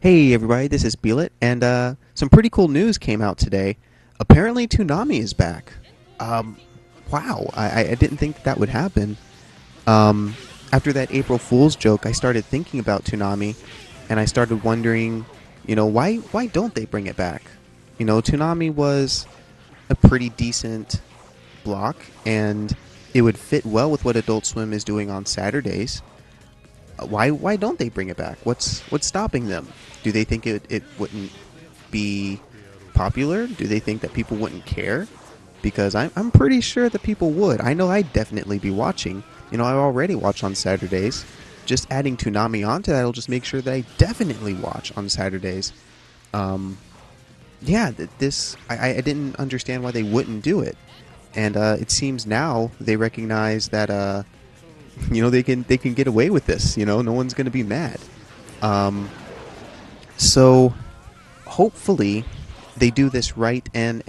Hey everybody, this is Beelit, and some pretty cool news came out today. Apparently, Toonami is back. Um, wow, I didn't think that would happen. Um, After that April Fool's joke, I started thinking about Toonami, and I started wondering, why don't they bring it back? Toonami was a pretty decent block, and it would fit well with what Adult Swim is doing on Saturdays. Why don't they bring it back? What's stopping them? Do they think it wouldn't be popular? Do they think that people wouldn't care? Because I'm pretty sure that people would. I know I'd definitely be watching. I already watch on Saturdays. Just adding Toonami onto that will just make sure that I definitely watch on Saturdays. Um, yeah, I didn't understand why they wouldn't do it, and it seems now they recognize that they can get away with this. No one's going to be mad. Um, so hopefully they do this right, and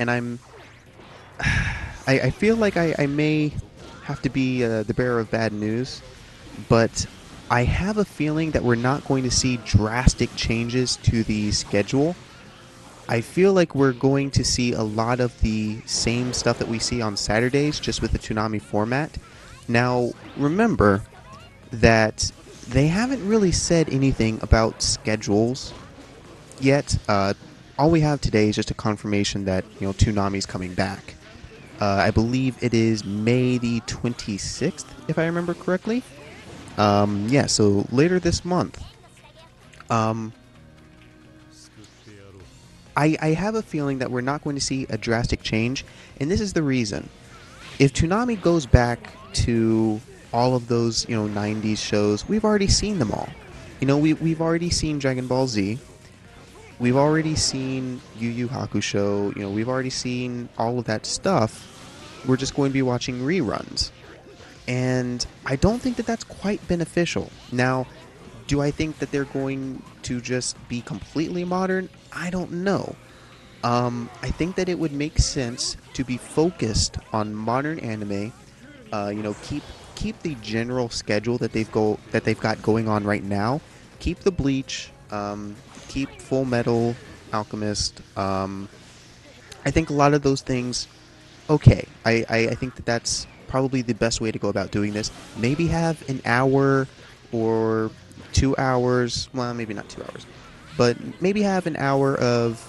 I feel like I may have to be the bearer of bad news, but I have a feeling that we're not going to see drastic changes to the schedule. I feel like we're going to see a lot of the same stuff that we see on Saturdays, just with the Toonami format. Now, remember that they haven't really said anything about schedules yet. All we have today is just a confirmation that Toonami's coming back. I believe it is May the 26th, if I remember correctly. Yeah, so later this month. Um, I have a feeling that we're not going to see a drastic change, and this is the reason. If Toonami goes back to all of those 90s shows, we've already seen them all. We've already seen Dragon Ball Z. We've already seen Yu Yu Hakusho. We've already seen all of that stuff. We're just going to be watching reruns. And I don't think that that's quite beneficial. Now, do I think that they're going to just be completely modern? I don't know. I think that it would make sense to be focused on modern anime. Keep the general schedule that they've got going on right now. Keep the Bleach. Keep Full Metal Alchemist. I think a lot of those things. Okay, I think that that's probably the best way to go about doing this. Maybe have an hour or 2 hours. Well, maybe not 2 hours, but maybe have an hour of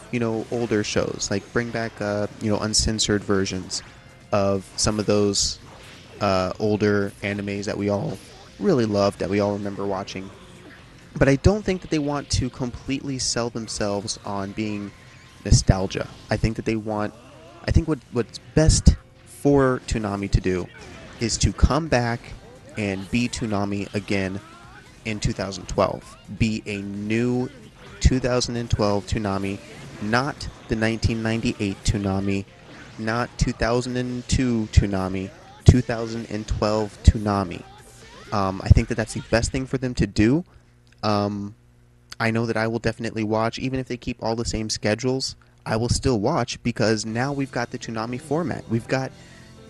older shows. Like bring back uncensored versions of some of those older animes that we all really loved, that we all remember watching. But I don't think that they want to completely sell themselves on being nostalgia. I think that they want. I think what's best for Toonami to do is to come back and be Toonami again in 2012. Be a new 2012 Toonami, not the 1998 Toonami, not 2002 Toonami, 2012 Toonami. I think that that's the best thing for them to do. I know that I will definitely watch, even if they keep all the same schedules. I will still watch because now we've got the Toonami format. We've got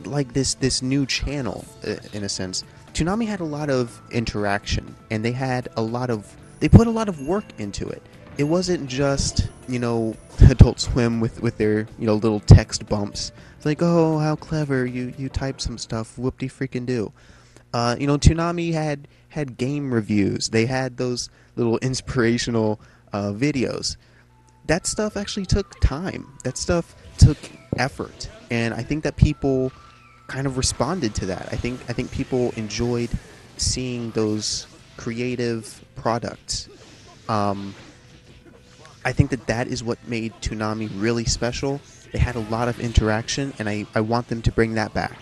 like this new channel in a sense. Toonami had a lot of interaction, and they put a lot of work into it. It wasn't just Adult Swim with their little text bumps. It's like, oh, how clever, you typed some stuff, whoop-de freaking do. Toonami had game reviews. They had those little inspirational videos. That stuff actually took time. That stuff took effort, and I think that people kind of responded to that. I think people enjoyed seeing those creative products. I think that is what made Toonami really special. They had a lot of interaction, and I want them to bring that back.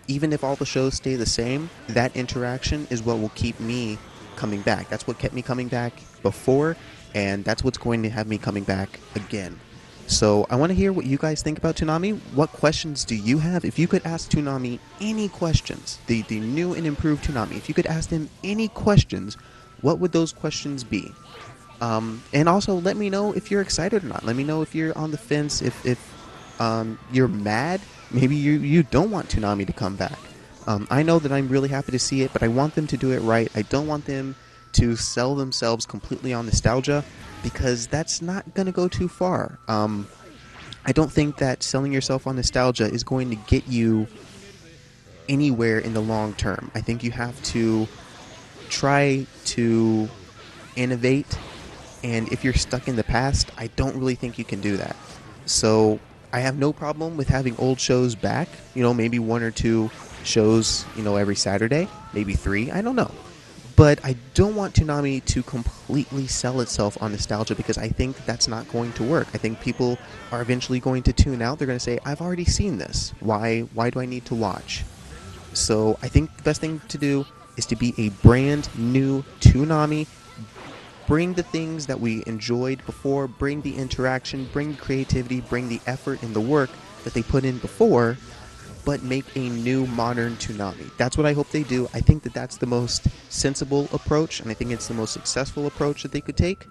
Even if all the shows stay the same, that interaction is what will keep me coming back. That's what kept me coming back before, and that's what's going to have me coming back again. So I want to hear what you guys think about Toonami. What questions do you have? If you could ask Toonami any questions, the new and improved Toonami, if you could ask them any questions, what would those questions be? And also let me know if you're excited or not. Let me know if you're on the fence, if you're mad. Maybe you don't want Toonami to come back. I know that I'm really happy to see it, but I want them to do it right. I don't want them to sell themselves completely on nostalgia, because that's not going to go too far. I don't think that selling yourself on nostalgia is going to get you anywhere in the long term. I think you have to try to innovate, and if you're stuck in the past, I don't really think you can do that. So I have no problem with having old shows back, maybe one or two shows, every Saturday, maybe three, I don't know. But I don't want Toonami to completely sell itself on nostalgia, because I think that's not going to work. I think people are eventually going to tune out. They're going to say, I've already seen this. Why do I need to watch? So I think the best thing to do is to be a brand new Toonami. Bring the things that we enjoyed before, bring the interaction, bring the creativity, bring the effort and the work that they put in before, but make a new modern Toonami. That's what I hope they do. I think that that's the most sensible approach, and I think it's the most successful approach that they could take.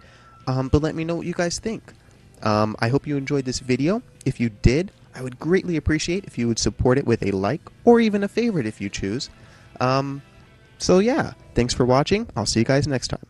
But let me know what you guys think. I hope you enjoyed this video. If you did, I would greatly appreciate if you would support it with a like, or even a favorite if you choose. So yeah, thanks for watching. I'll see you guys next time.